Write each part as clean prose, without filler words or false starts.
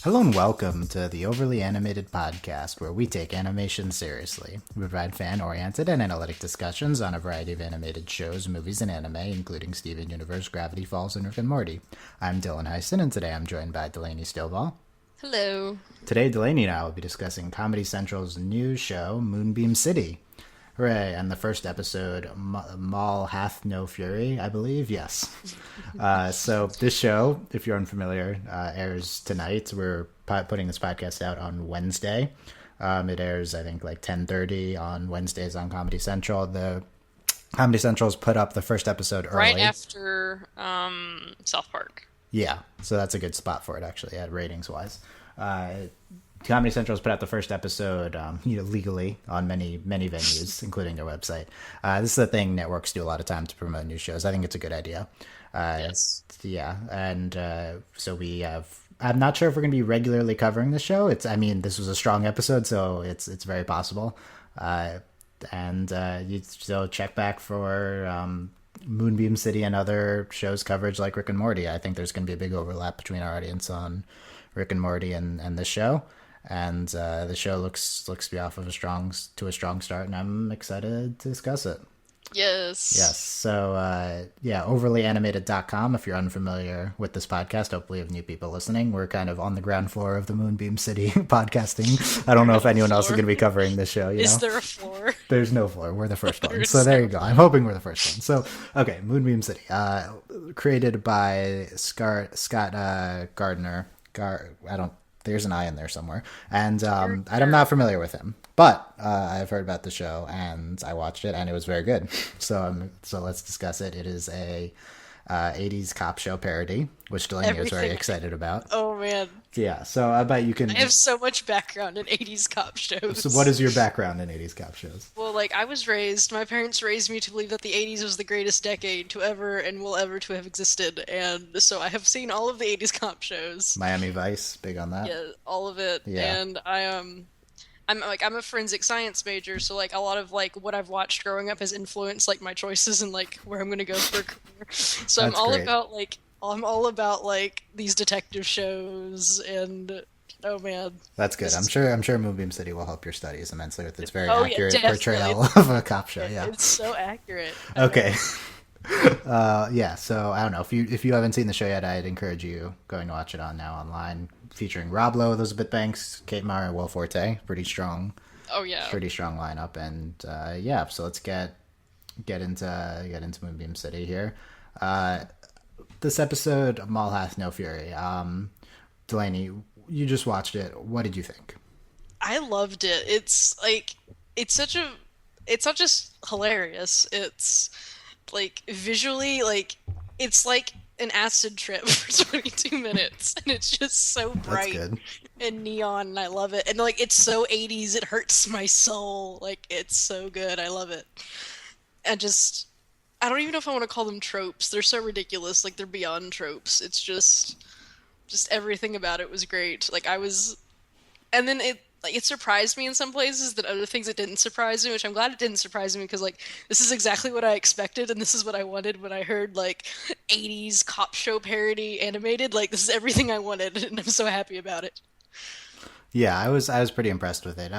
Hello and welcome to the Overly Animated Podcast, where we take animation seriously. We provide fan-oriented and analytic discussions on a variety of animated shows, movies, and anime, including Steven Universe, Gravity Falls, and Rick and Morty. I'm Dylan Hysen, and today I'm joined by Delaney Stovall. Hello. Today, Delaney and I will be discussing Comedy Central's new show, Moonbeam City. Hooray, and the first episode, Maul Hath No Fury, I believe. Yes. So this show, if you're unfamiliar, airs tonight. We're putting this podcast out on Wednesday. It airs, I think, like 10:30 on Wednesdays on Comedy Central. The Comedy Central's put up the first episode early. Right after South Park. Yeah, so that's a good spot for it, actually, ratings-wise. Comedy Central has put out the first episode, legally on many venues, including their website. This is a thing networks do a lot of time to promote new shows. I think it's a good idea. Yes. Yeah, and so we have. I'm not sure if we're going to be regularly covering the show. This was a strong episode, so it's very possible. So check back for Moonbeam City and other shows coverage like Rick and Morty. I think there's going to be a big overlap between our audience on Rick and Morty and this show. And the show looks to be off of a strong start, and I'm excited to discuss it. Yes. So, overlyanimated.com. If you're unfamiliar with this podcast, hopefully you have new people listening. We're kind of on the ground floor of the Moonbeam City podcasting. I don't know if anyone else is going to be covering this show. Is there a floor? There's no floor. We're the first one. So there you go. I'm hoping we're the first one. So, okay, Moonbeam City. Created by Scott Gardner. There's an I in there somewhere. And I'm not familiar with him. But I've heard about the show, and I watched it, and it was very good. So let's discuss it. It is a 80s cop show parody, which Delaney is very excited about. Oh, man. Yeah, so I bet you can... I have so much background in 80s cop shows. So what is your background in 80s cop shows? Well, my parents raised me to believe that the 80s was the greatest decade to ever and will ever to have existed, and so I have seen all of the 80s cop shows. Miami Vice, big on that? Yeah, all of it. Yeah. And I'm a forensic science major, so like a lot of like what I've watched growing up has influenced like my choices and like where I'm gonna go for a career. So I'm all about like these detective shows, and oh man, that's good. I'm sure Moonbeam City will help your studies immensely with its very accurate definitely. portrayal of a cop show. Yeah, it's so accurate. Okay. So I don't know if you haven't seen the show yet, I'd encourage you going to watch it now online. Featuring Rob Lowe, Elizabeth Banks, Kate Mara, and Will Forte. Pretty strong. Oh yeah. Pretty strong lineup, and so let's get into Moonbeam City here. This episode, Maul Hath No Fury. Delaney, you just watched it. What did you think? I loved it. It's not just hilarious. It's like visually, like it's like an acid trip for 22 minutes, and it's just so bright and neon, and I love it. And like it's so 80s, it hurts my soul. Like it's so good. I love it. And I don't even know if I want to call them tropes. They're so ridiculous. Like they're beyond tropes. It's just everything about it was great. And then it surprised me in some places, that other things it didn't surprise me, which I'm glad it didn't surprise me, because like this is exactly what I expected, and this is what I wanted when I heard like 80s cop show parody animated. Like this is everything I wanted, and I'm so happy about it. Yeah, I was pretty impressed with it.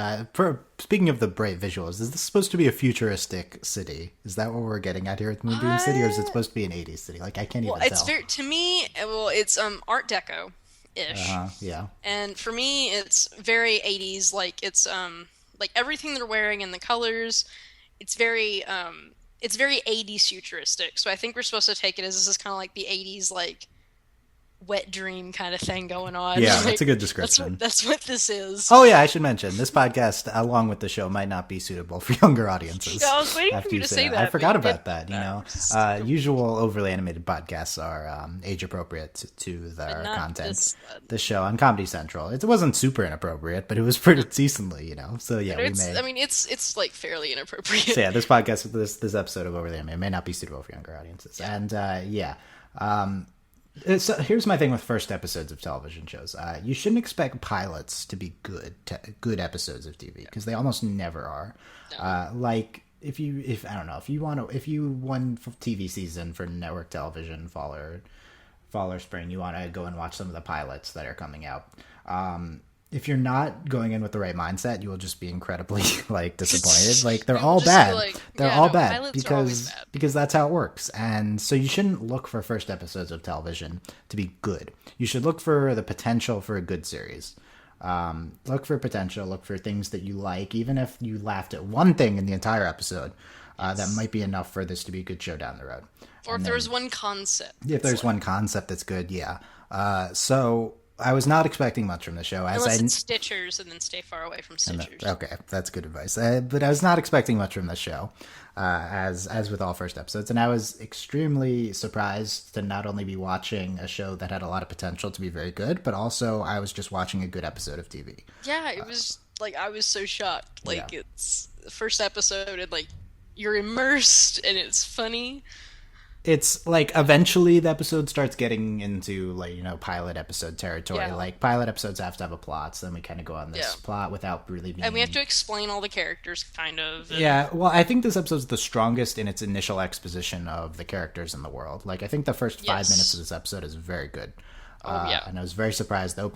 Speaking of the bright visuals, is this supposed to be a futuristic city? Is that what we're getting at here with Moonbeam City, or is it supposed to be an 80s city? Like I can't even tell. It's Art Deco ish. Yeah. And for me, it's very 80s. Like it's like everything they're wearing and the colors. It's very 80s futuristic. So I think we're supposed to take it as this is kind of like the 80s like wet dream kind of thing going on. Yeah, like, that's a good description. That's what this is. Oh yeah, I should mention this podcast, along with the show, might not be suitable for younger audiences. Yeah, I was waiting for you to say that. I forgot about that. Usual overly animated podcasts are age appropriate to their content. The show on Comedy Central, it wasn't super inappropriate, but it was pretty decently, So yeah, it's like fairly inappropriate. So yeah, this podcast, this episode of Overly Animated may not be suitable for younger audiences, and So here's my thing with first episodes of television shows. You shouldn't expect pilots to be good episodes of TV, because they almost never are. No. Like if you won TV season for network television, fall or spring, you want to go and watch some of the pilots that are coming out. If you're not going in with the right mindset, you will just be incredibly like disappointed. Like they're all bad. Like, they're all bad bad because that's how it works. And so you shouldn't look for first episodes of television to be good. You should look for the potential for a good series. Look for potential. Look for things that you like, even if you laughed at one thing in the entire episode. That might be enough for this to be a good show down the road. Or if there's one concept. If there's one concept that's good, yeah. So I was not expecting much from the show. Unless it's Stitchers, and then stay far away from Stitchers. Okay, that's good advice. But I was not expecting much from the show, as with all first episodes. And I was extremely surprised to not only be watching a show that had a lot of potential to be very good, but also I was just watching a good episode of TV. Yeah, it was like, I was so shocked. Like, it's the first episode, and like, you're immersed, and it's funny. It's like eventually the episode starts getting into like, pilot episode territory. Yeah. Like pilot episodes have to have a plot, so then we kind of go on this plot without really being... And we have to explain all the characters, kind of. And... Yeah, well, I think this episode's the strongest in its initial exposition of the characters in the world. Like, I think the first 5 minutes of this episode is very good. And I was very surprised. The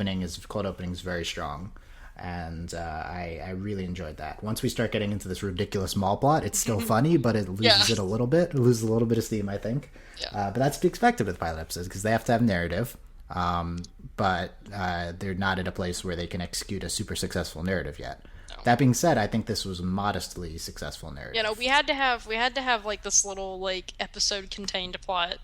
cold opening is very strong. And I really enjoyed that. Once we start getting into this ridiculous mall plot, it's still funny, but it loses it a little bit. It loses a little bit of steam, I think. Yeah. But that's to be expected with pilot episodes, because they have to have narrative. But they're not at a place where they can execute a super successful narrative yet. No. That being said, I think this was a modestly successful narrative. We had to have like this little like episode contained plot.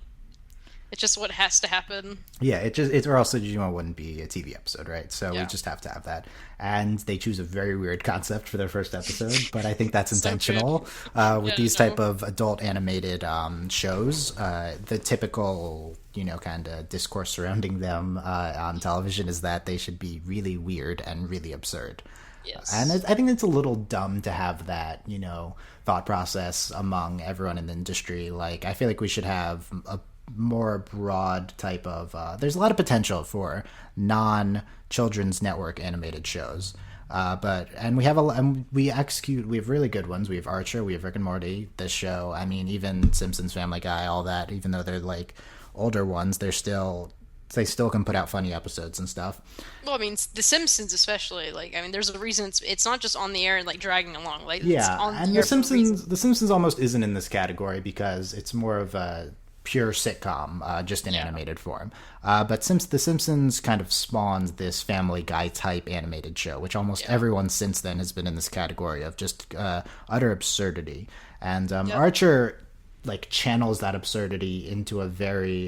It's just what has to happen. Yeah, or else Digimon wouldn't be a TV episode, right? So we just have to have that. And they choose a very weird concept for their first episode, but I think that's intentional. With these type of adult animated shows, the typical, kind of discourse surrounding them on television is that they should be really weird and really absurd. Yes. And I think it's a little dumb to have that, thought process among everyone in the industry. Like, I feel like we should have a more broad type of there's a lot of potential for non-children's network animated shows, we have really good ones. We have Archer, we have Rick and Morty, this show, I mean, even Simpsons, Family Guy, all that. Even though they're like older ones, they still can put out funny episodes and stuff. Well, I mean, The Simpsons especially, like, I mean, there's a reason it's not just on the air and like dragging along, like, yeah, it's on and The Simpsons almost isn't in this category because it's more of a pure sitcom, just in animated form. But since The Simpsons kind of spawned this Family Guy type animated show, which almost everyone since then has been in this category of just utter absurdity. And Archer like channels that absurdity into a very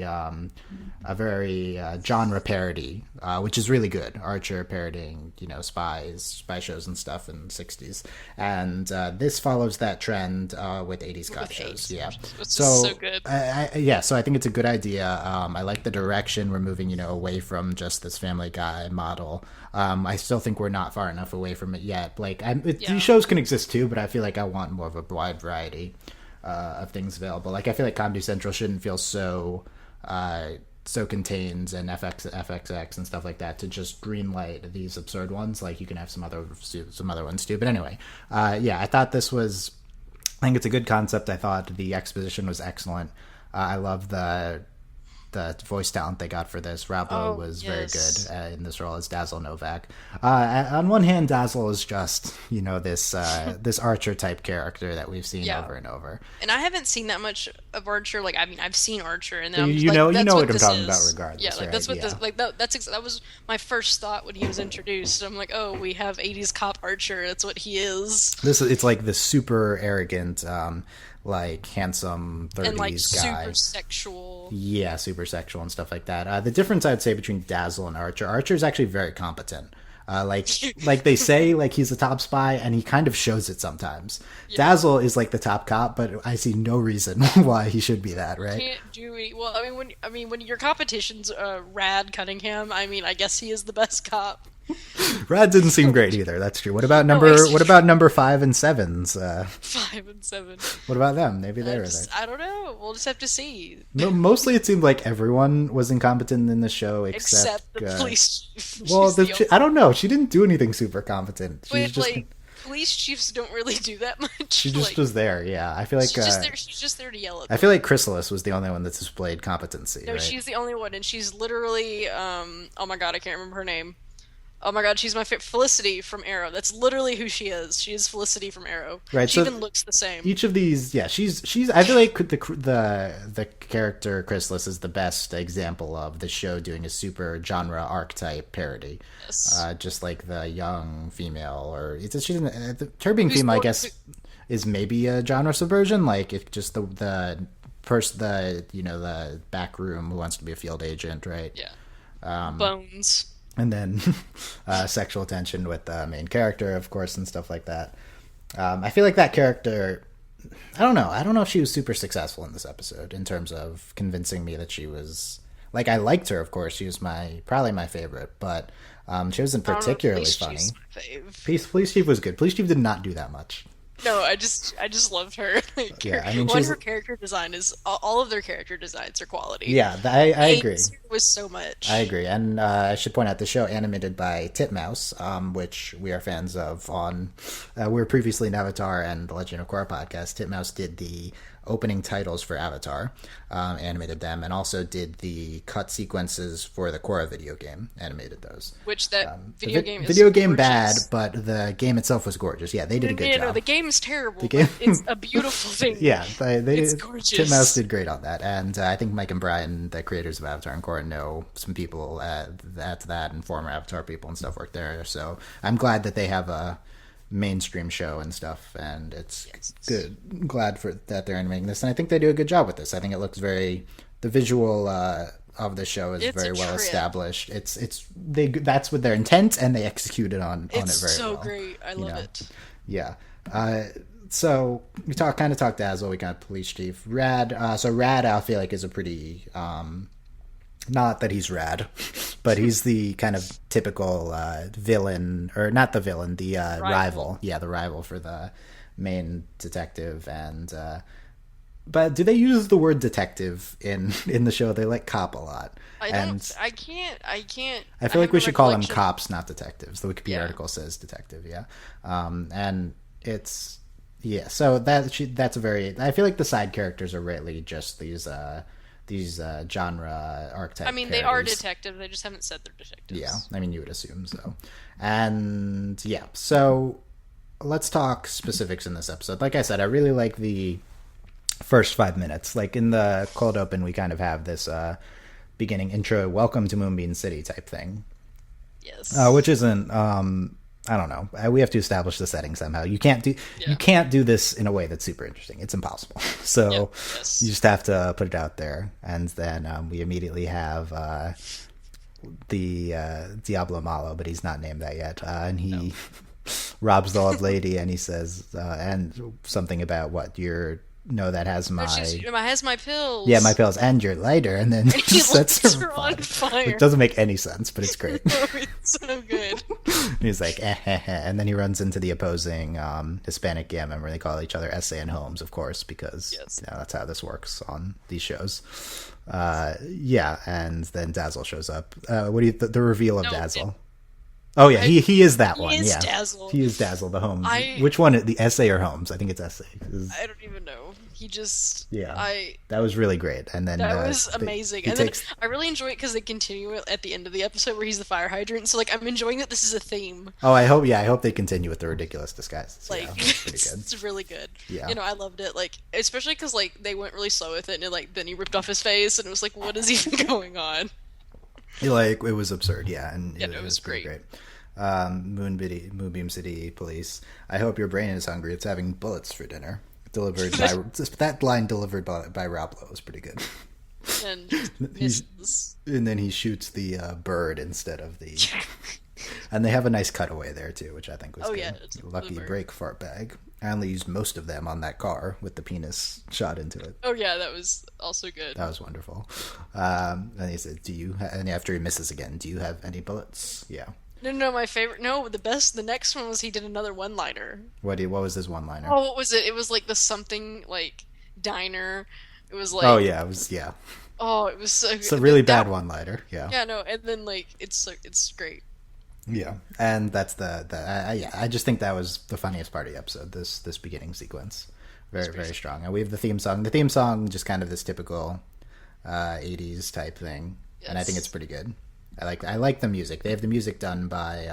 genre parody, which is really good. Archer parodying, spy shows and stuff in the 60s. And this follows that trend with 80s cop shows. Yeah. So good. So I think it's a good idea. I like the direction we're moving, away from just this Family Guy model. I still think we're not far enough away from it yet. Like, these shows can exist too, but I feel like I want more of a wide variety of things available. Like, I feel like Comedy Central shouldn't feel so contained, and FXX and stuff like that, to just greenlight these absurd ones. Like, you can have some other ones too. But anyway, I thought I think it's a good concept. I thought the exposition was excellent. I love the voice talent they got for this. Rob Lowe was very good in this role as Dazzle Novak. On one hand, Dazzle is just this Archer type character that we've seen over and over. And I haven't seen that much of Archer. Like, I mean, I've seen Archer, and then you know what I'm talking about regardless. Yeah, like, that's what this, like, that was my first thought when he was introduced. I'm like, oh, we have 80s cop Archer. That's what he is. It's like the super arrogant, like, handsome 30s and, like, guy. super sexual. Yeah, super sexual and stuff like that. The difference, I'd say, between Dazzle and Archer is actually very competent. Like they say, like, he's a top spy, and he kind of shows it sometimes. Yeah. Dazzle is like the top cop, but I see no reason why he should be that, right? Can't do it. Well, I mean, when your competition's Rad Cunningham, I mean, I guess he is the best cop. Rad didn't seem great either. That's true. What about number 5 and 7s? 5 and 7. What about them? Maybe they were there. I don't know. We'll just have to see. No, mostly it seemed like everyone was incompetent in the show except the police chief. Well, I don't know. She didn't do anything super competent. But, like, police chiefs don't really do that much. She just was there. Yeah, I feel like she's just there to yell at them. I feel like Chrysalis was the only one that displayed competency. No, right? she's the only one, and she's literally oh my god, I can't remember her name. Oh my god, she's my favorite. Felicity from Arrow. That's literally who she is. She is Felicity from Arrow. Right. She even looks the same. Each of these, yeah, she's. I feel like the character Chrysalis is the best example of the show doing a super genre archetype parody. Yes. Just like the young female, or her being female, I guess, is maybe a genre subversion. Like if just the the back room who wants to be a field agent, right? Yeah. Bones. And then sexual tension with the main character, of course, and stuff like that. I feel like that character, I don't know if she was super successful in this episode in terms of convincing me that she was, like, I liked her, of course. She was probably my favorite, but she wasn't particularly funny. Police Chief was good. Police Chief did not do that much. No, I just loved her. Like, yeah, I mean, her character design is all of their character designs are quality. Yeah, I agree. Was so much. I agree, and I should point out the show animated by Titmouse, which we are fans of. We were previously in Avatar and the Legend of Korra podcast. Titmouse did the opening titles for Avatar, animated them, and also did the cut sequences for the Korra video game, animated those. Which that video game is video game gorgeous. Bad, but the game itself was gorgeous. Yeah, they did a good job. No, the game is terrible. The game, it's a beautiful thing. Yeah, it's gorgeous. Titmouse did great on that, and I think Mike and Brian, the creators of Avatar and Korra, know some people at that and former Avatar people and stuff work there. So I'm glad that they have a mainstream show and stuff, and it's good. I'm glad that they're animating this, and I think they do a good job with this. I think it looks the visual of the show is very well established. That's with their intent, and they executed on it very well. It's so great. I love it. Yeah. So we kind of talked Dazzle. We got Police Chief Rad. So Rad, I feel like, is a pretty not that he's rad, but he's the kind of typical villain, or not the villain, the rival. Yeah, the rival for the main detective. And but do they use the word detective in the show? They like cop a lot. I can't. I feel like we should call them cops, not detectives. The Wikipedia article says detective. Yeah, and it's So that's a very. I feel like the side characters are really just these genre archetype. I mean, they are detectives. They just haven't said they're detectives. Yeah, I mean, you would assume so. And yeah, so let's talk specifics in this episode. Like I said, I really like the first 5 minutes. Like in the cold open, we kind of have this beginning intro, welcome to Moonbeam City type thing. Yes. Which isn't. I don't know. We have to establish the setting somehow. You can't do this in a way that's super interesting. It's impossible. So you just have to put it out there, and then we immediately have the Diablo Malo, but he's not named that yet, and he robs the old lady, and he says and something about what that has my pills. Yeah, my pills and your lighter, and then he sets her on fire. It doesn't make any sense, but it's great. It's so good. He's like, and then he runs into the opposing Hispanic gang member. They call each other S.A. and Holmes, of course, because that's how this works on these shows. And then Dazzle shows up. What do you the reveal of Dazzle? Oh yeah, he is that one. Yeah, Dazzle. He is Dazzle, the Holmes. Which one? The S.A. or Holmes? I think it's S.A. I don't even know. He just that was really great, and then that was amazing. Then I really enjoy it because they continue it at the end of the episode where he's the fire hydrant. So like I'm enjoying that this is a theme. Oh, I hope they continue with the ridiculous disguises. Like it's really good. Yeah, I loved it. Like especially because like they went really slow with it, and then he ripped off his face, and it was like, what is even going on? Like it was absurd. Yeah, and it was great. Moonbeam City Police. I hope your brain is hungry. It's having bullets for dinner. Delivered by that line delivered by Rob Lowe was pretty good. And then he shoots the bird instead of the. And they have a nice cutaway there too, which I think was good. Yeah, lucky break fart bag. I only used most of them on that car with the penis shot into it. Oh yeah, that was also good. That was wonderful. And he said, and after he misses again, do you have any bullets? Yeah. No, my favorite. No, the next one was he did another one-liner. What was his one-liner? Oh, what was it? It was like the something like diner. It was like. Oh yeah, it was yeah. Oh, it was so. It's a really bad one-liner. Yeah. Yeah, no, and then like it's great. Yeah, and that's I just think that was the funniest part of the episode. This beginning sequence, very strong. And we have the theme song. The theme song just kind of this typical 80s type thing, yes. And I think it's pretty good. I like the music. They have the music done by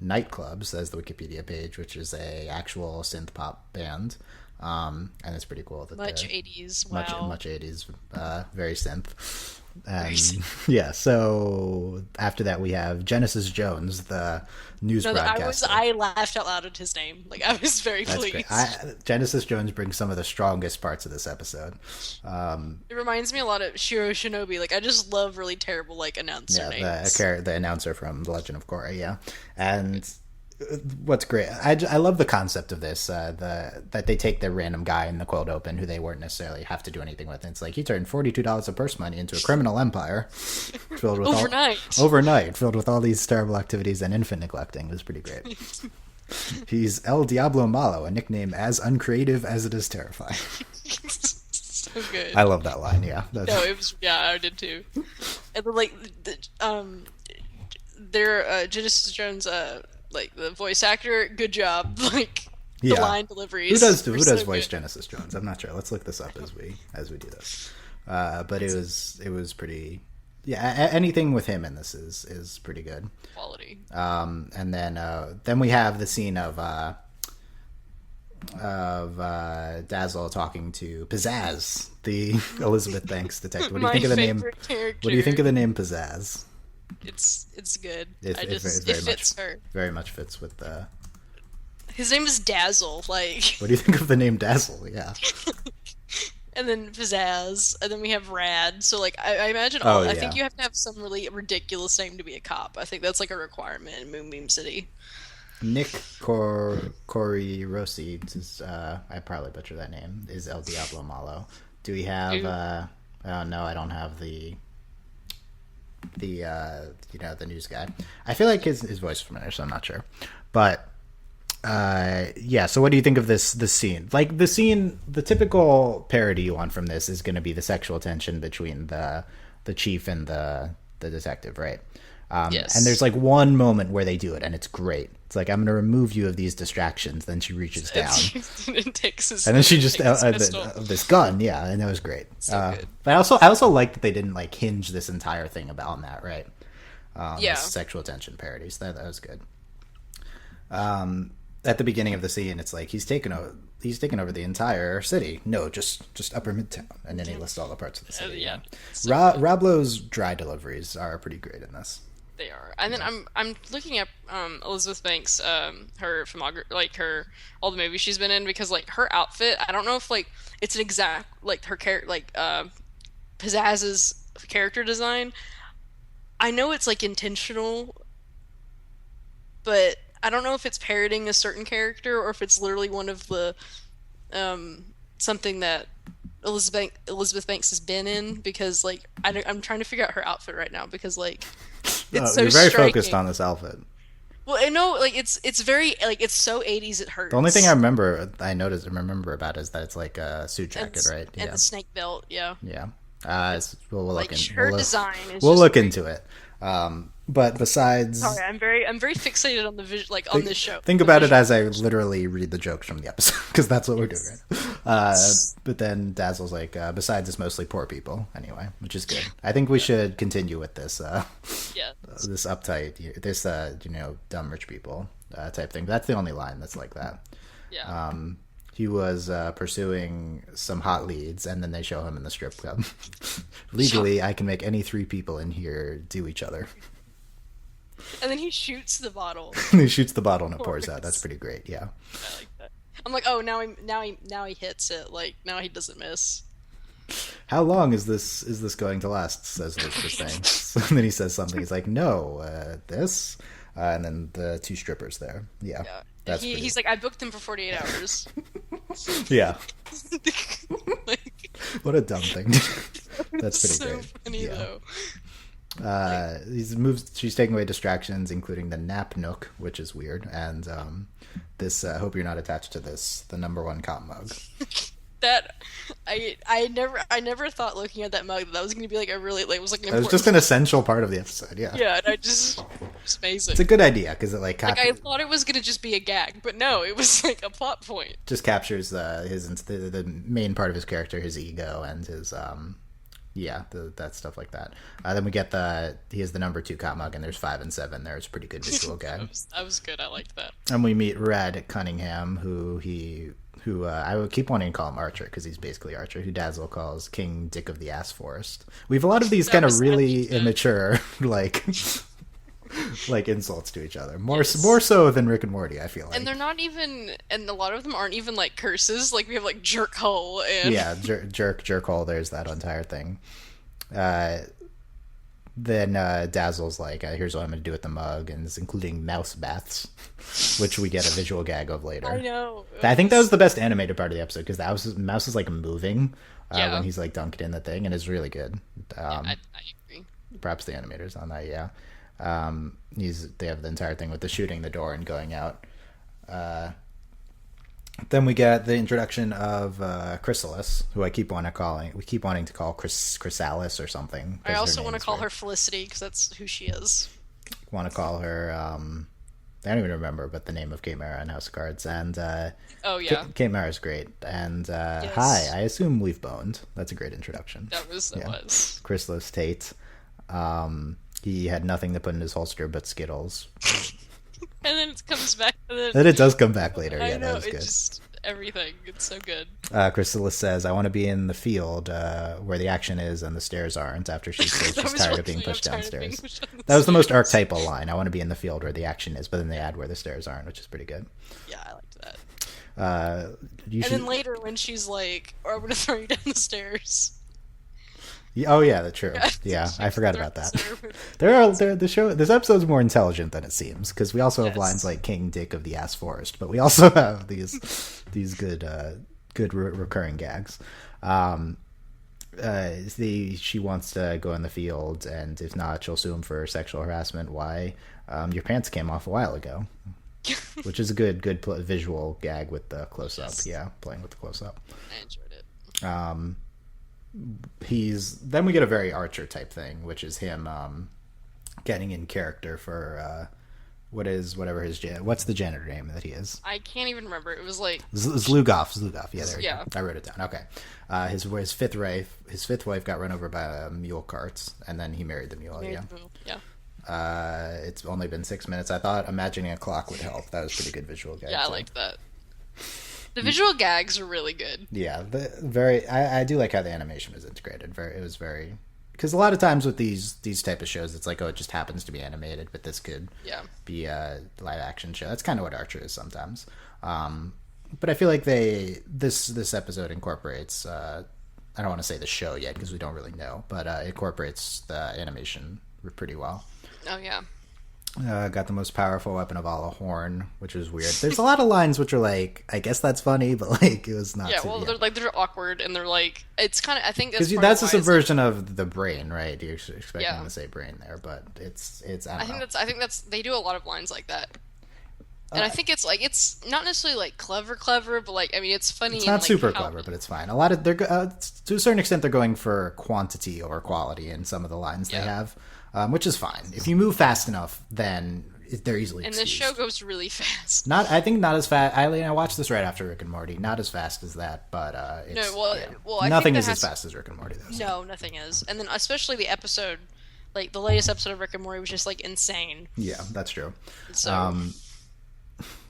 Nightclubs, as the Wikipedia page, which is a actual synth pop band, and it's pretty cool. That much 80s, wow. Much 80s, very synth. Yeah, so after that we have Genesis Jones, the news broadcaster. I laughed out loud at his name. Like, I was very pleased. Genesis Jones brings some of the strongest parts of this episode. It reminds me a lot of Shiro Shinobi. Like, I just love really terrible, like, announcer names. The announcer from The Legend of Korra, yeah. And what's great, I love the concept of this, that they take the random guy in the cold open who they weren't necessarily have to do anything with. And it's like, he turned $42 of purse money into a criminal empire filled with overnight, filled with all these terrible activities and infant neglecting. It was pretty great. He's El Diablo Malo, a nickname as uncreative as it is terrifying. So good. I love that line. Yeah. No, it was. Yeah, I did too. And then, like, Genesis Jones, like, the voice actor, good job. Like, the line deliveries. Who does voice Genesis Jones? I'm not sure. Let's look this up as we do this. But it was pretty. Yeah, anything with him in this is pretty good. Quality. And then we have the scene of Dazzle talking to Pizzazz, the Elizabeth Banks detective. What do you think of the name? Character. What do you think of the name Pizzazz? It's good. It fits her. Very much fits with the. His name is Dazzle. Like. What do you think of the name Dazzle? Yeah. And then Pizzazz, and then we have Rad. So, like, I imagine I think you have to have some really ridiculous name to be a cop. I think that's like a requirement in Moonbeam City. Nick Corirosi, I probably butcher that name, is El Diablo Malo. Do we have? Oh no, I don't have the news guy. I feel like his voice is familiar, so I'm not sure. But so what do you think of this scene? Like, the typical parody you want from this is going to be the sexual tension between the chief and the detective, right? Yes. And there's like one moment where they do it, and it's great. It's like, I'm going to remove you of these distractions. Then she reaches down, and then she just this gun, yeah, and that was great. So good. But I also liked that they didn't like hinge this entire thing about that, right? Sexual tension parodies. That was good. At the beginning of the scene, it's like he's taken over the entire city. No, just Upper Midtown, and then he lists all the parts of the city. Yeah. Rob Lowe's dry deliveries are pretty great in this. They are. And then I'm looking at Elizabeth Banks, her filmography, like all the movies she's been in, because like her outfit, I don't know if like it's an exact like her character, like Pizzazz's character design. I know it's like intentional, but I don't know if it's parroting a certain character or if it's literally one of the something that Elizabeth Banks has been in, because like I'm trying to figure out her outfit right now, because like it's so you're very striking. Focused on this outfit. Well, I know, like it's very like it's so 80s it hurts. The only thing I remember about it is that it's like a suit jacket, right? And the snake belt, yeah. Yeah. We'll look into her design. We'll look into it. But besides, sorry, I'm very fixated on the on this show. Think about it as I literally read the jokes from the episode, because that's what we're doing right. But then Dazzle's like, besides, it's mostly poor people anyway, which is good. I think we should continue with this. This uptight, this dumb rich people type thing. That's the only line that's like that. Yeah. He was pursuing some hot leads, and then they show him in the strip club. Legally, I can make any three people in here do each other. And then he shoots the bottle. He shoots the bottle and it pours out. That's pretty great. Yeah. I like that. I'm like, oh, now he hits it. Like, now he doesn't miss. How long is this going to last? Says Elizabeth Banks. And then he says something. He's like, no, this. And then the two strippers there. Yeah. He's like, I booked them for 48 hours. Yeah. What a dumb thing. That's pretty so great. Funny, though. She's taking away distractions, including the nap nook, which is weird, and this hope you're not attached to this, the #1 cop mug. That I never thought, looking at that mug, that was going to be like a really, like, it was like an important... It was just an essential part of the episode. Yeah. Yeah, and I just was amazing. It's a good idea because it like I thought it was gonna just be a gag, but no, it was like a plot point. Just captures the main part of his character, his ego, and his that stuff like that. Then we get he has the number 2 cop mug, and there's 5 and 7. There's a pretty good visual gag. That was good. I liked that. And we meet Red Cunningham, who I would keep wanting to call him Archer because he's basically Archer, who Dazzle calls King Dick of the Ass Forest. We have a lot of these kind of really immature like insults to each other, more so than Rick and Morty, I feel like. And they're not even, and a lot of them aren't even like curses. Like we have like jerk hole and jerk hole. There's that entire thing. Then Dazzle's like, here's what I'm going to do with the mug, and it's including mouse baths, which we get a visual gag of later. I know. I think that was the best animated part of the episode because the mouse is like moving Yeah. when he's like dunked in the thing, and it's really good. I agree. Props to the animators on that. Yeah. They have the entire thing with the shooting the door and going out. Then we get the introduction of Chrysalis, who we keep wanting to call Chrysalis or something. I also want to call her Felicity because that's who she is. Want to call her I don't even remember, but the name of Kate Mara in House of Cards. And oh yeah, Kate Mara's great. And yes. Hi, I assume we've boned. That's a great introduction. That was. Chrysalis Tate. He had nothing to put in his holster but Skittles. And then it comes back. Then it does come back later. I yeah, know, that was good. just everything. It's so good. Chrysalis says, I want to be in the field where the action is and the stairs aren't, after she says she's tired of being pushed downstairs. That was the most archetypal line. I want to be in the field where the action is, but then they add where the stairs aren't, which is pretty good. Yeah, I liked that. Then later when she's like, or I'm going to throw you down the stairs. Oh yeah, that's true. Yeah, I forgot about that. This episode's more intelligent than it seems because we also have lines like King Dick of the Ass Forest, but we also have these good recurring gags. She wants to go in the field, and if not, she'll sue him for sexual harassment. Why? Your pants came off a while ago, which is a good visual gag with the close up. Yes. Yeah, playing with the close up. I enjoyed it. Then we get a very Archer type thing, which is him getting in character for what's the janitor name that he is? I can't even remember. It was like Zlugoff. Yeah, there you go. I wrote it down. Okay. His fifth wife got run over by mule carts, and then he married the mule. Yeah. It's only been 6 minutes. I thought imagining a clock would help. That was pretty good visual gag. Yeah, I liked that. The visual gags are really good. Yeah, I do like how the animation was integrated. It was very, because a lot of times with these type of shows, it's like, oh, it just happens to be animated, but this could be a live action show. That's kind of what Archer is sometimes. But I feel like this episode incorporates. I don't want to say the show yet because we don't really know, but it incorporates the animation pretty well. Oh yeah. Got the most powerful weapon of all, a horn, which is weird. There's a lot of lines which are like, I guess that's funny, but like it was not. Yeah, well, they're awkward, and they're like, it's kind of. I think because that's a subversion of the brain, right? You're expecting them to say brain there, but it's. I think that's they do a lot of lines like that, and I think it's like it's not necessarily like clever, but like I mean it's funny. It's not super clever, but it's fine. A lot of they're to a certain extent they're going for quantity over quality in some of the lines they have. Which is fine. If you move fast enough, then they're easily excused. And the show goes really fast. I think not as fast. I watched this right after Rick and Morty. Not as fast as that, but nothing is as fast as Rick and Morty, though. No, nothing is. And then especially the episode, like the latest episode of Rick and Morty was just like insane. Yeah, that's true. So,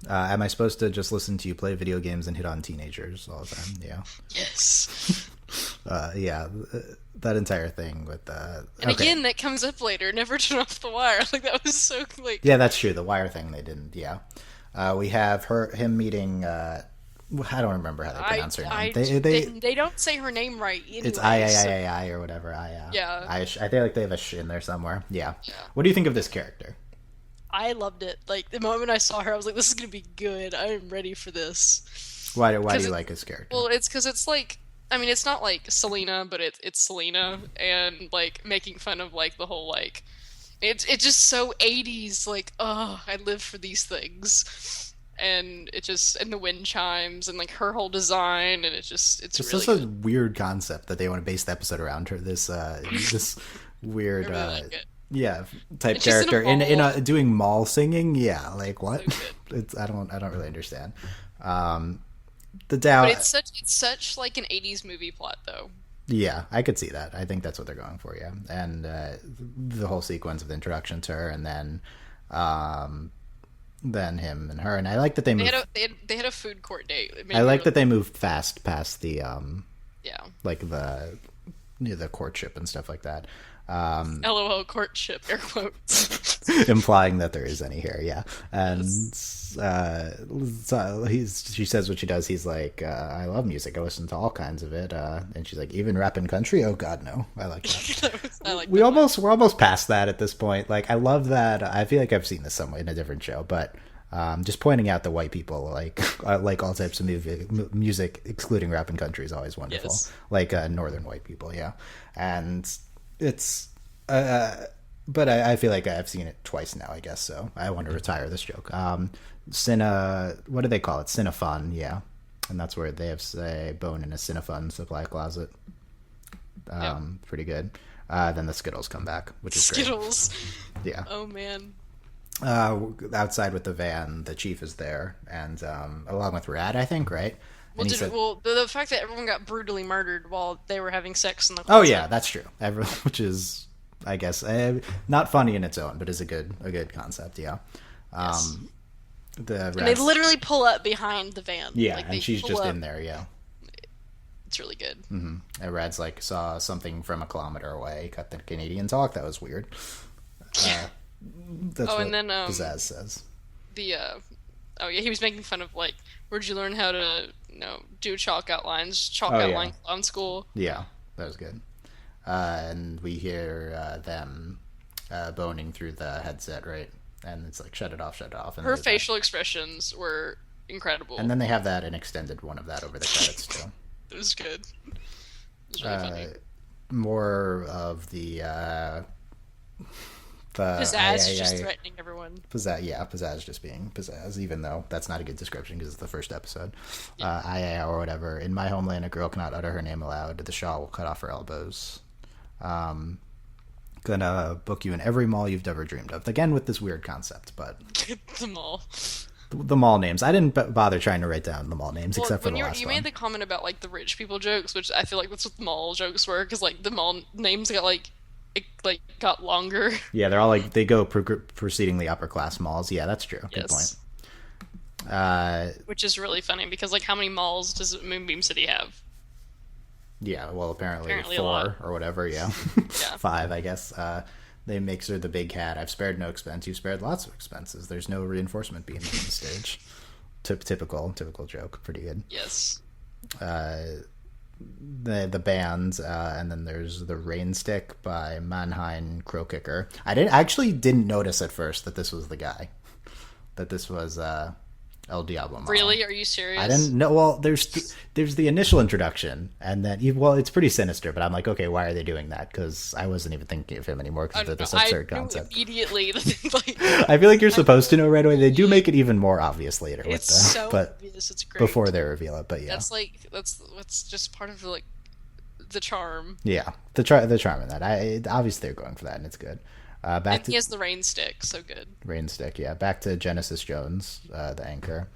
am I supposed to just listen to you play video games and hit on teenagers all the time? Yeah. Yes. That entire thing with and again that comes up later, never turn off the wire. Like that was so like that's true, the wire thing they didn't. We have him meeting I don't remember how they pronounce her name. They don't say her name right anyway, it's I or whatever. I feel like they have a sh in there somewhere. What do you think of this character? I loved it. Like the moment I saw her I was like, this is gonna be good. I am ready for this. Why do you like his character? Well, it's because it's like, I mean, it's not like Selena, but it's Selena, and like making fun of like the whole like, it's just so 80s. Like, oh, I live for these things, and it just and the wind chimes and like her whole design, and it's really such a weird concept that they want to base the episode around her. This weird. Really like it. yeah, type It's just character in in a doing mall singing. Yeah, like what? so good. It's I don't really understand. Um, the But Dow. it's such like an 80s movie plot though. Yeah, I could see that. I think that's what they're going for. Yeah, and the whole sequence of the introduction to her, and then him and her, and I like that they moved. They had a food court date. I like that they moved fast past the Yeah. like the courtship and stuff like that. LOL courtship, air quotes. Implying that there is any here, yeah. And so she says what she does. He's like, I love music. I listen to all kinds of it. And she's like, even rap and country? Oh God, no. I like that. We're almost past that at this point. Like, I love that. I feel like I've seen this somewhere in a different show, but just pointing out the white people like all types of music, excluding rap and country, is always wonderful. Yes. Like northern white people, yeah. And it's but I feel like I've seen it twice now, I guess, so I want to retire this joke. What do they call it? Cinefun, yeah. And that's where they have a bone in a Cinefun supply closet. Yep. Pretty good. Then the Skittles come back, which is Skittles. Great. Yeah. Oh man. Outside with the van, the chief is there, and along with Rad, I think, right? The fact that everyone got brutally murdered while they were having sex in the closet. Oh yeah, that's true. Which is, I guess, not funny in its own, but is a good concept. Yeah. Yes. And they literally pull up behind the van. Yeah, and she's just in there. Yeah. It's really good. Mm-hmm. And Rad's like saw something from a kilometer away. Cut the Canadian talk. That was weird. That's what Pizzazz says. He was making fun of like, where'd you learn how to do chalk outlines, clown school. Yeah, that was good. And we hear them boning through the headset, right? And it's like, shut it off. And her facial expressions were incredible. And then they have an extended one of that over the credits too. It was good. It was really funny. More of the Pizzazz just threatening everyone. Pizzazz just being Pizzazz, even though that's not a good description because it's the first episode. Yeah. Or whatever. In my homeland, a girl cannot utter her name aloud. The Shah will cut off her elbows. Gonna book you in every mall you've ever dreamed of. Again, with this weird concept, but the mall. The mall names. I didn't bother trying to write down the mall names except for the last one. You made the comment about like the rich people jokes, which I feel like that's what the mall jokes were, because like the mall names got longer. Yeah, they're all like they go preceding the upper class malls. Yeah, that's true. Good point. Which is really funny because like how many malls does Moonbeam City have? Yeah, well, apparently 4 or whatever. Yeah, yeah. 5, I guess. They makes her the big cat. I've spared no expense. You've spared lots of expenses. There's no reinforcement beam on the stage. Typical joke. Pretty good. Yes. The bands, and then there's the Rain Stick by Mannheim Crow Kicker. I actually didn't notice at first that this was the guy. That this was El Diablo Malo. Really? Are you serious? I didn't know. Well, there's the initial introduction, and then it's pretty sinister. But I'm like, okay, why are they doing that? Because I wasn't even thinking of him anymore because of this absurd concept. Immediately. I feel like you're supposed to know right away. They do make it even more obvious later. Obvious. It's great. Before they reveal it, but yeah, that's just part of the charm. Yeah, the charm in that. Obviously they're going for that, and it's good. He has the rain stick, so good. Rain stick, yeah. Back to Genesis Jones, the anchor.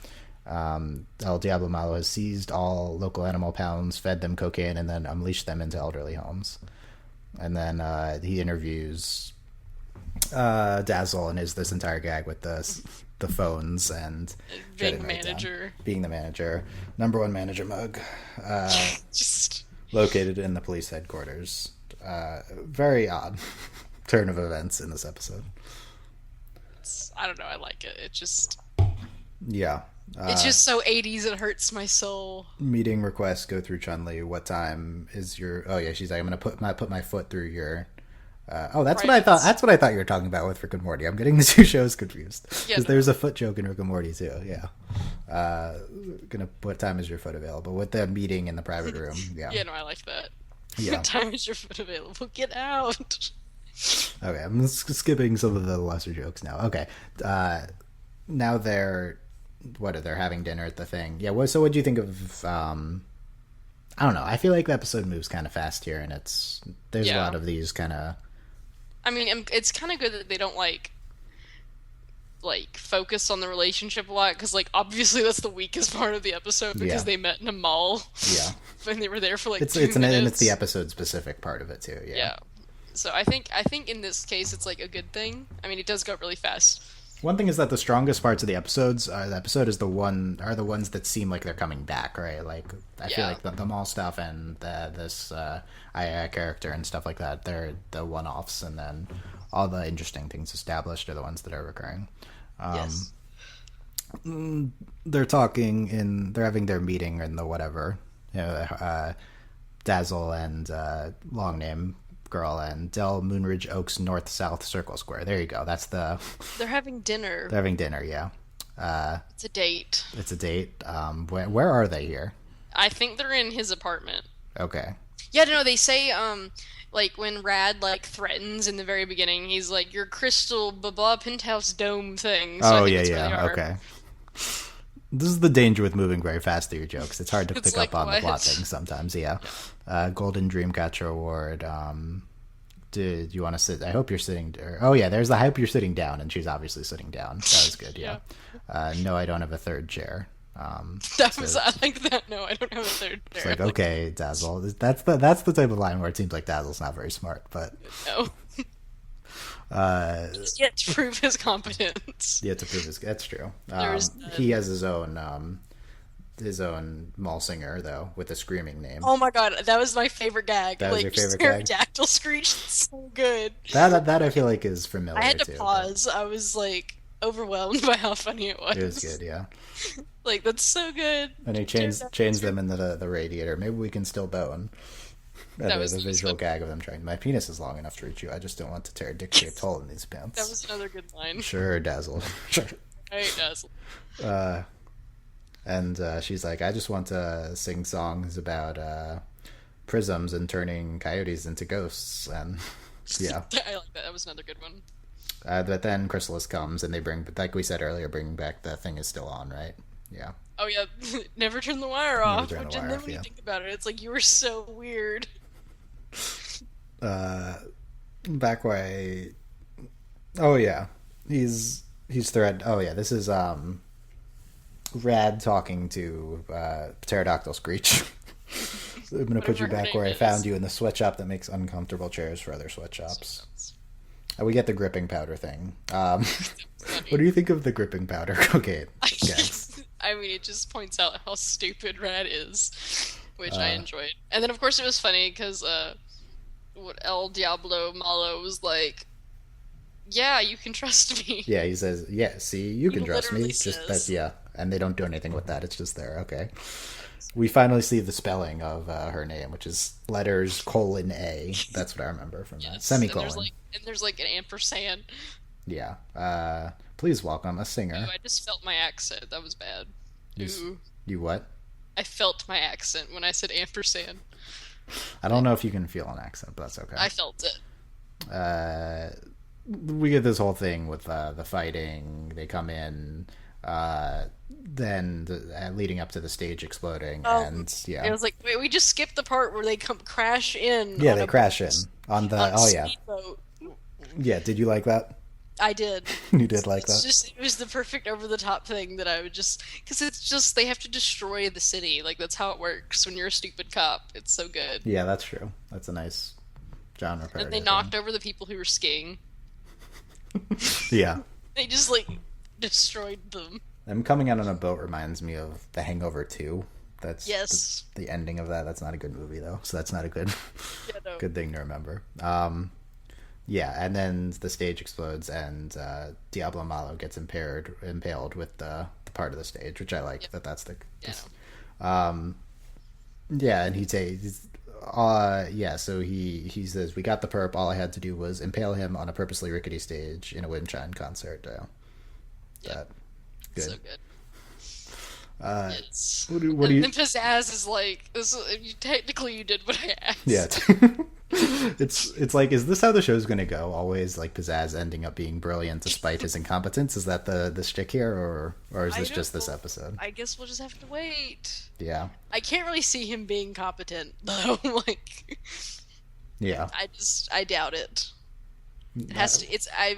El Diablo Malo has seized all local animal pounds, fed them cocaine, and then unleashed them into elderly homes. And then he interviews Dazzle and is this entire gag with the phones and being the manager. Number 1 manager mug. Just located in the police headquarters. Very odd turn of events in this episode. I don't know. I like it. It just yeah. It's just so 80s. It hurts my soul. Meeting requests go through Chun-Li. What time is your? Oh yeah, she's like, I'm gonna put my foot through your. That's what I thought. That's what I thought you were talking about with Rick and Morty. I'm getting the two shows confused because there's a foot joke in Rick and Morty too. Yeah. What time is your foot available? With the meeting in the private room. Yeah. Yeah. No, I like that. Yeah. What time is your foot available? Get out. Okay, I'm skipping some of the lesser jokes now. Okay, now they're having dinner at the thing. Yeah. So what do you think of? I don't know. I feel like the episode moves kind of fast here, and there's a lot of these kind of I mean, it's kind of good that they don't like focus on the relationship a lot because like obviously that's the weakest part of the episode because Yeah. they met in a mall Yeah. and they were there for like It's two and it's the minutes. episode specific part of it too. Yeah. Yeah. So I think in this case it's like a good thing. I mean, it does go really fast. One thing is that the strongest parts of the episode is the ones that seem like they're coming back, right? Like I feel Yeah. like the mall stuff and this AI character and stuff like that, they're the one offs, and then all the interesting things established are the ones that are recurring. Yes. They're having their meeting in the whatever, Dazzle and long name girl and Del Moonridge Oaks North South Circle Square. There you go. They're having dinner. They're having dinner. Yeah, It's a date. it's a date. Where are they here? I think they're in his apartment. Okay. Yeah, no, they say like when Rad like threatens in the very beginning, he's like your crystal blah blah penthouse dome thing. So I Oh think yeah, it's where they yeah. are. Okay. This is the danger with moving very fast through your jokes. It's hard to It's pick like up on the plot what? things sometimes. Yeah. Golden Dreamcatcher Award. Did you want to sit? I hope you're sitting. Oh yeah, there's the I hope you're sitting down, and she's obviously sitting down. That was good. Yeah. No, I don't have a third chair. That was I like that. No, I don't have a third It's chair. like, okay, Dazzle. That's the type of line where it seems like Dazzle's not very smart, but No. He's yet to prove his competence. yeah, to prove his that's true. There's He has his own mall singer though with a screaming name. Oh my god, that was my favorite gag. That was Like your favorite gag? pterodactyl screech, it's so good. That I feel like is familiar I had to too. pause. I was like overwhelmed by how funny it was. It was good, yeah. Like that's so good. And he chains them in the radiator. Maybe we can still bone. That was the visual good. gag of them trying. My penis is long enough to reach you. I just don't want to tear a dick-shaped hole in these pants. That was another good line. Sure, Dazzle. Sure. Right, Dazzle. And she's like, I just want to sing songs about prisms and turning coyotes into ghosts. And yeah. I like that. That was another good one. But then Chrysalis comes and they bring, like we said earlier, bringing back the thing is still on, right? Yeah. Oh yeah, never turn the wire off. turn the Which, wire and then off, when yeah. you think about it, it's like you were so weird. Back way. Oh yeah, he's thread. Oh yeah, this is Rad talking to Pterodactyl Screech. I'm gonna put you Whatever her back where I name found is. you in the sweatshop that makes uncomfortable chairs for other sweatshops. We get the gripping powder thing. What do you think of the gripping powder cocaine? Yes. I mean, it just points out how stupid Rad is, which I enjoyed. And then, of course, it was funny because what El Diablo Malo was like, "Yeah, you can trust me." Yeah, he says, "Yeah, see, you can He trust me." literally Just says. that, yeah, and they don't do anything with that. It's just there. Okay. We finally see the spelling of her name, which is letters colon A. That's what I remember from that. Yes. Semicolon. And there's like an ampersand. Yeah. Please welcome a Ooh, singer. I just felt my accent. That was bad. You, Ooh, you what? I felt my accent when I said ampersand. I don't know if you can feel an accent, but that's okay. I felt it. We get this whole thing with the fighting. They come in, then leading up to the stage exploding, and yeah, It was like, wait, we just skipped the part where they come crash in. yeah, on they a crash in on the. on a Oh yeah, speedboat. yeah. Did you like that? I did. You did like It's that? just it was the perfect over the top thing that I would just because it's just they have to destroy the city. Like that's how it works when you're a stupid cop. It's so good. Yeah, that's true. That's a nice genre parody. And they knocked over the people who were skiing. Yeah. They just like destroyed them. Them coming out on a boat reminds me of The Hangover 2. That's Yes. the ending of that. That's not a good movie though, so that's not a good Yeah, no. good thing to remember. Yeah, and then the stage explodes and Diablo Malo gets impaled with the part of the stage, which I like. Yep. That's the Yeah. yeah, and yeah, so he says we got the perp. All I had to do was impale him on a purposely rickety stage in a windchime concert. That good. So good. Yes. What do you? And Pizzazz is like, this. Technically, you did what I asked. Yeah. It's like, is this how the show's going to go? Always like Pizzazz ending up being brilliant despite his incompetence. Is that the shtick here, or is I this don't just this know. episode? I guess we'll just have to wait. Yeah. I can't really see him being competent though. Like, Yeah. I doubt it. It has to. It's I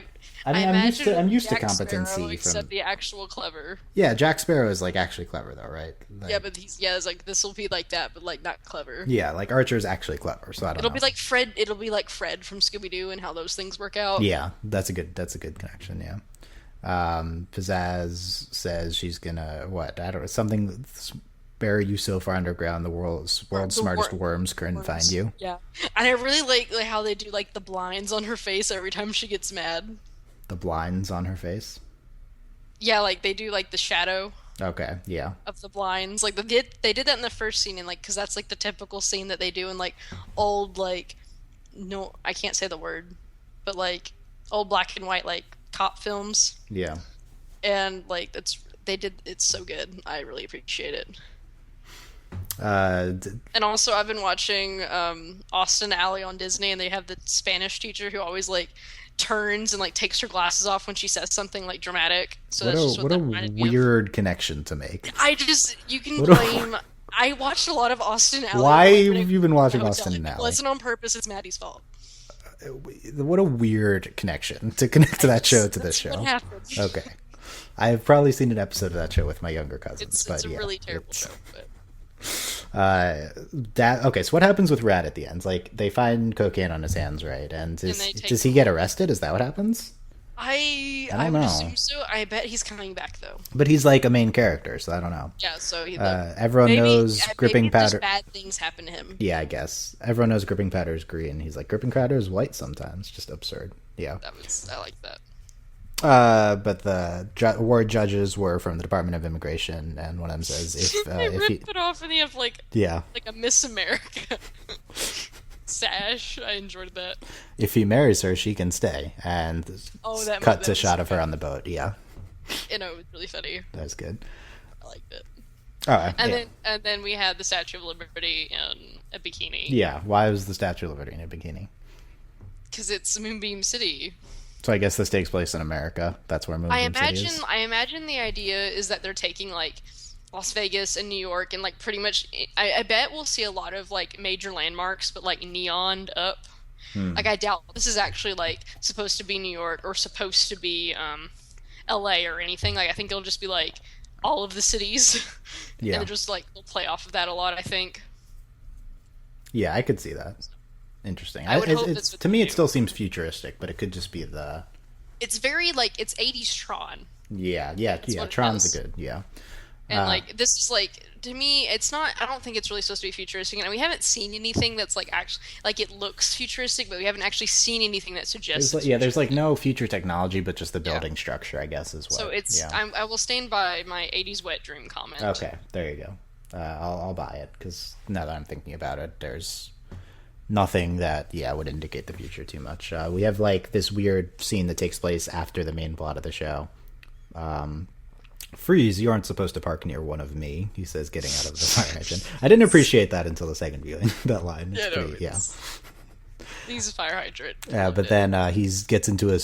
mean, I'm used to competency Sparrow, except the actual clever. Yeah, Jack Sparrow is like actually clever though, right? Like, yeah, but it's like this will be like that, but like not clever. Yeah, like Archer is actually clever, so I don't know. It'll be like Fred. It'll be like Fred from Scooby Doo and how those things work out. Yeah, that's a good connection. Yeah. Pizzazz says she's gonna what? I don't know, something. Bury you so far underground, the world's smartest worms couldn't find you. Yeah, and I really like how they do like the blinds on her face every time she gets mad. The blinds on her face. Yeah, like they do like the shadow. Okay, yeah. Of the blinds, like they did that in the first scene, and like because that's like the typical scene that they do in like old like no, I can't say the word, but like old black and white like cop films. Yeah. And like it's so good. I really appreciate it. And also, I've been watching Austin Alley on Disney, and they have the Spanish teacher who always like turns and like takes her glasses off when she says something like dramatic. So what a weird connection to make. You can blame. I watched a lot of Austin Alley. Why have you been watching Austin Alley? It wasn't on purpose. It's Maddie's fault. What a weird connection to connect to that show to this show. What happened. Okay, I've probably seen an episode of that show with my younger cousins. It's a really terrible show. But... okay, so what happens with Rat at the end? Like they find cocaine on his hands, right? And does he get arrested? Is that what happens? I would assume so. I bet he's coming back though. But he's like a main character, so I don't know. Yeah, so everyone knows gripping powder. Bad things happen to him. Yeah, I guess everyone knows gripping powder is green. He's like gripping powder is white sometimes. Just absurd. Yeah, I like that. But the ward judges were from the Department of Immigration, and one of them says if he it off and they have like a Miss America sash. I enjoyed that. If he marries her, she can stay, and cuts a shot of her on the boat. Yeah, it was really funny. That was good. I liked it. All right, and then we had the Statue of Liberty in a bikini. Yeah, why was the Statue of Liberty in a bikini? Because it's Moonbeam City. So I guess this takes place in America. That's where Moonbeam City is. I imagine the idea is that they're taking like Las Vegas and New York and like pretty much. I bet we'll see a lot of like major landmarks, but like neoned up. Like I doubt this is actually like supposed to be New York or supposed to be L.A. or anything. Like I think it'll just be like all of the cities. Yeah. And just like they'll play off of that a lot. I think. Yeah, I could see that. Interesting. To me, it still seems futuristic, but it could just be the. It's very like it's 80s Tron. Yeah. Tron's a good, yeah. And like this is like to me, it's not. I don't think it's really supposed to be futuristic, and we haven't seen anything that's like actually like it looks futuristic, but we haven't actually seen anything that suggests. There's like no future technology, but just the building structure, I guess, is what. So it's. Yeah. I will stand by my 80s wet dream comment. Okay, there you go. I'll buy it because now that I'm thinking about it, there's. Nothing that would indicate the future too much. We have like this weird scene that takes place after the main plot of the show. Freeze, you aren't supposed to park near one of me, he says, getting out of the fire hydrant. I didn't appreciate that until the second viewing, that line. He's a fire hydrant. Yeah, but then he gets into a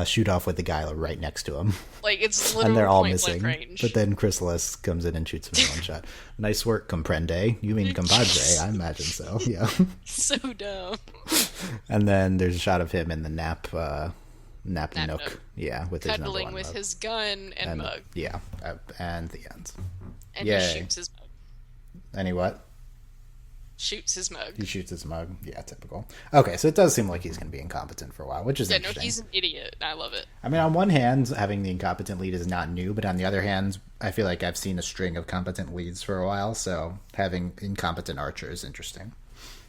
shoot off with the guy right next to him. Like it's literally and they're all missing. Range. But then Chrysalis comes in and shoots him in one shot. Nice work, comprende. You mean compadre? I imagine so. Yeah. So dumb. And then there's a shot of him in the nap nook. Yeah, with his cuddling with his gun and mug. Yeah, and the end. And he shoots his mug. Any what? Shoots his mug. He shoots his mug. Yeah, typical. Okay, so it does seem like he's going to be incompetent for a while, which is interesting. No, he's an idiot. I love it. I mean, on one hand, having the incompetent lead is not new, but on the other hand, I feel like I've seen a string of competent leads for a while, so having incompetent Archer is interesting.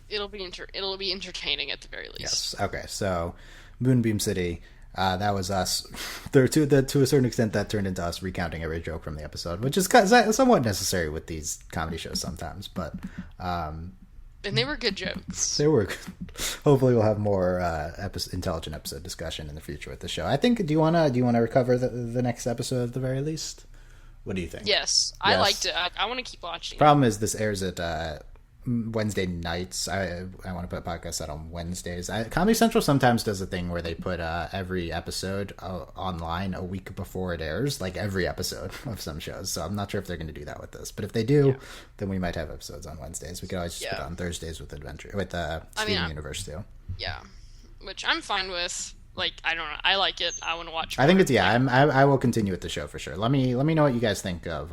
It'll be entertaining at the very least. Yes. Okay, so Moonbeam City. That was us. To a certain extent, that turned into us recounting every joke from the episode, which is somewhat necessary with these comedy shows sometimes. But and they were good jokes. They were. Hopefully, we'll have more intelligent episode discussion in the future with the show. I think. Do you wanna recover the next episode at the very least? What do you think? Yes. I liked it. I want to keep watching. Problem is, this airs at Wednesday nights. I want to put a podcast out on Wednesdays. Comedy Central sometimes does a thing where they put every episode online a week before it airs, like every episode of some shows. So I'm not sure if they're going to do that with this, but if they do, then we might have episodes on Wednesdays. We could always just put on Thursdays with Steven Universe too. Yeah, which I'm fine with. Like, I don't know. I like it. I want to watch more. I think it's, yeah, I will continue with the show for sure. Let me know what you guys think of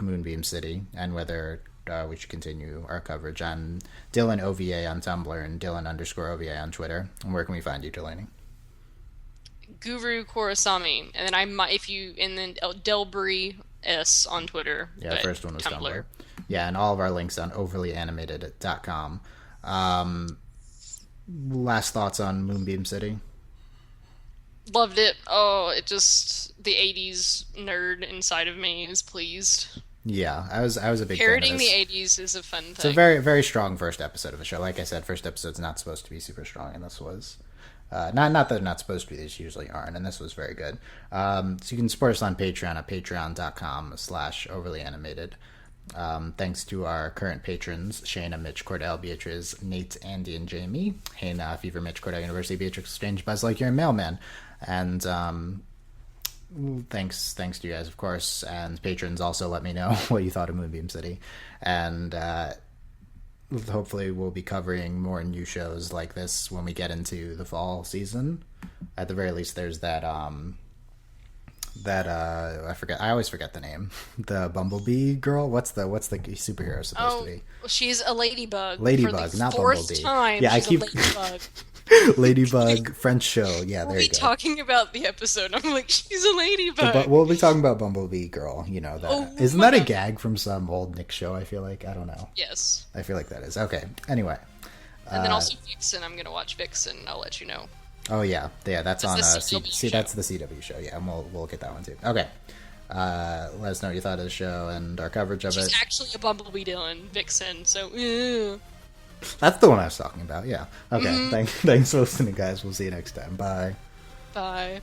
Moonbeam City and whether we should continue our coverage. I'm Dylan OVA on Tumblr and Dylan_OVA on Twitter. And where can we find you, Delaney? Guru Korosami, and then Delbury S on Twitter. Yeah, the first one was Tumblr. Yeah, and all of our links on overlyanimated.com. Last thoughts on Moonbeam City? Loved it. Oh, it just, the 80s nerd inside of me is pleased. Yeah, I was a big Parroting fan of the 80s is a fun thing. It's a very, very strong first episode of the show. Like I said, first episode's not supposed to be super strong, and this was. Not that they're not supposed to be, they usually aren't, and this was very good. So you can support us on Patreon at patreon.com/overlyanimated. Thanks to our current patrons, Shayna, Mitch, Cordell, Beatrice, Nate, Andy, and Jamie. Hayna, Fever, Mitch, Cordell, University, Beatrix, Strange, Buzz, like you're a mailman. And thanks to you guys, of course. And patrons, also let me know what you thought of Moonbeam City. And hopefully we'll be covering more new shows like this when we get into the fall season. At the very least, there's that I always forget the name. The Bumblebee girl. What's the superhero supposed to be? Well, she's a ladybug. Ladybug, not Bumblebee. Time, yeah, I keep Ladybug French show. Yeah, there you go. We'll be talking about the episode. I'm like, she's a ladybug. We'll be talking about Bumblebee girl. You know that. Oh, isn't that a gag from some old Nick show? I feel like, I don't know. Yes. I feel like that is okay. Anyway. And then also Vixen. I'm gonna watch Vixen. I'll let you know. Oh yeah. That's on that's the CW show. Yeah, and we'll get that one too. Okay. Let us know what you thought of the show and our coverage of it. She's actually a Bumblebee Dylan, Vixen. So. That's the one I was talking about. Yeah. Okay. Mm-hmm. Thanks for listening, guys. We'll see you next time. Bye. Bye.